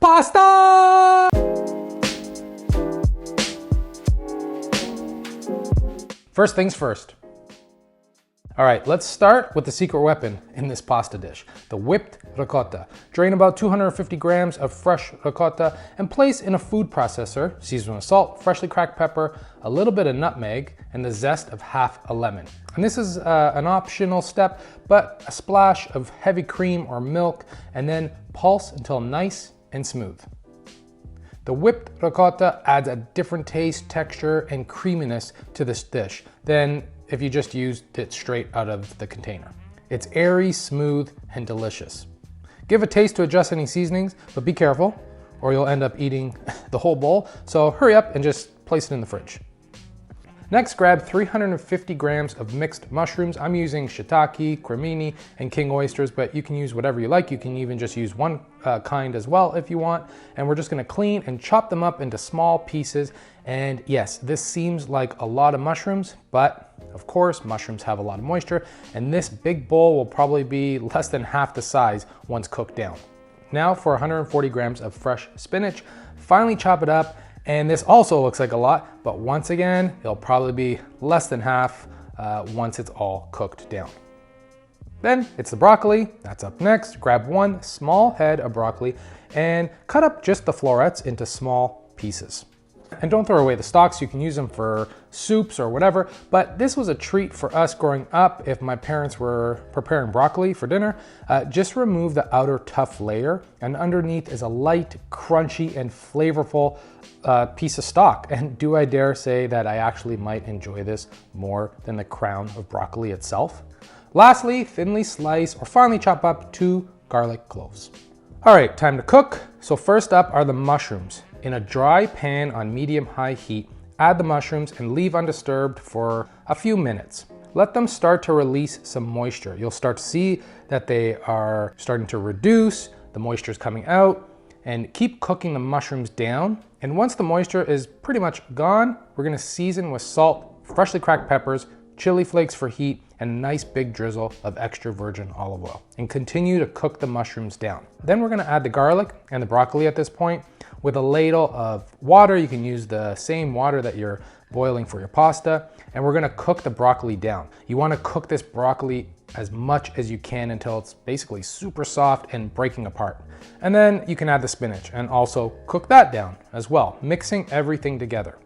pasta! First things first. All right, let's start with the secret weapon in this pasta dish, the whipped ricotta. Drain about 250 grams of fresh ricotta and place in a food processor, season with salt, freshly cracked pepper, a little bit of nutmeg, and the zest of half a lemon. And this is an optional step, but a splash of heavy cream or milk, and then pulse until nice and smooth. The whipped ricotta adds a different taste, texture, and creaminess to this dish than if you just used it straight out of the container. It's airy, smooth, and delicious. Give a taste to adjust any seasonings, but be careful or you'll end up eating the whole bowl. So hurry up and just place it in the fridge. Next, grab 350 grams of mixed mushrooms. I'm using shiitake, cremini, and king oysters, but you can use whatever you like. You can even just use one kind as well if you want. And we're just gonna clean and chop them up into small pieces. And yes, this seems like a lot of mushrooms, but of course, mushrooms have a lot of moisture, and this big bowl will probably be less than half the size once cooked down. Now for 140 grams of fresh spinach, finely chop it up. And this also looks like a lot, but once again, it'll probably be less than half once it's all cooked down. Then it's the broccoli, that's up next. Grab one small head of broccoli and cut up just the florets into small pieces. And don't throw away the stalks, you can use them for soups or whatever, but this was a treat for us growing up if my parents were preparing broccoli for dinner. Just remove the outer tough layer, and underneath is a light, crunchy, and flavorful piece of stock. And do I dare say that I actually might enjoy this more than the crown of broccoli itself? Lastly, thinly slice or finely chop up 2 garlic cloves. All right, time to cook. So first up are the mushrooms. In a dry pan on medium-high heat, add the mushrooms and leave undisturbed for a few minutes. Let them start to release some moisture. You'll start to see that they are starting to reduce, the moisture is coming out, and keep cooking the mushrooms down. And once the moisture is pretty much gone, we're gonna season with salt, freshly cracked peppers, chili flakes for heat, and a nice big drizzle of extra virgin olive oil. And continue to cook the mushrooms down. Then we're gonna add the garlic and the broccoli at this point. With a ladle of water, you can use the same water that you're boiling for your pasta, and we're gonna cook the broccoli down. You wanna cook this broccoli as much as you can until it's basically super soft and breaking apart. And then you can add the spinach and also cook that down as well, mixing everything together.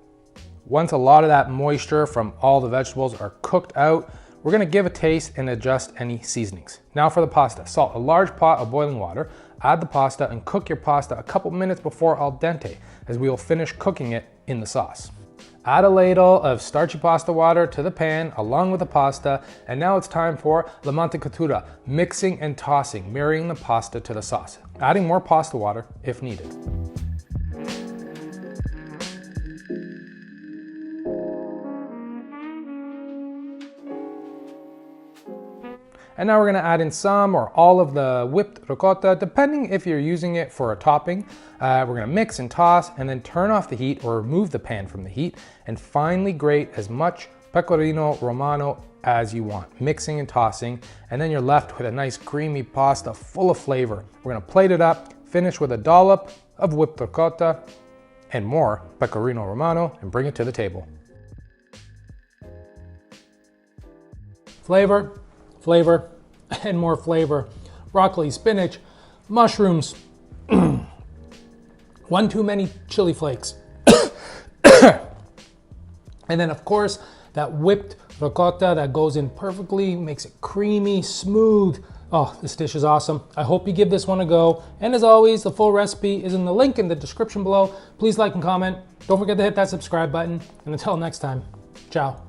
Once a lot of that moisture from all the vegetables are cooked out, we're gonna give a taste and adjust any seasonings. Now for the pasta, salt a large pot of boiling water, add the pasta and cook your pasta a couple minutes before al dente, as we will finish cooking it in the sauce. Add a ladle of starchy pasta water to the pan along with the pasta, and now it's time for la mantecatura, mixing and tossing, marrying the pasta to the sauce, adding more pasta water if needed. And now we're gonna add in some or all of the whipped ricotta, depending if you're using it for a topping. We're gonna mix and toss and then turn off the heat or remove the pan from the heat and finely grate as much pecorino romano as you want, mixing and tossing. And then you're left with a nice creamy pasta full of flavor. We're gonna plate it up, finish with a dollop of whipped ricotta and more pecorino romano and bring it to the table. Flavor, flavor, and more flavor. Broccoli, spinach, mushrooms, one too many chili flakes. And then of course, that whipped ricotta that goes in perfectly, makes it creamy, smooth. Oh, this dish is awesome. I hope you give this one a go. And as always, the full recipe is in the link in the description below. Please like and comment. Don't forget to hit that subscribe button. And until next time, ciao.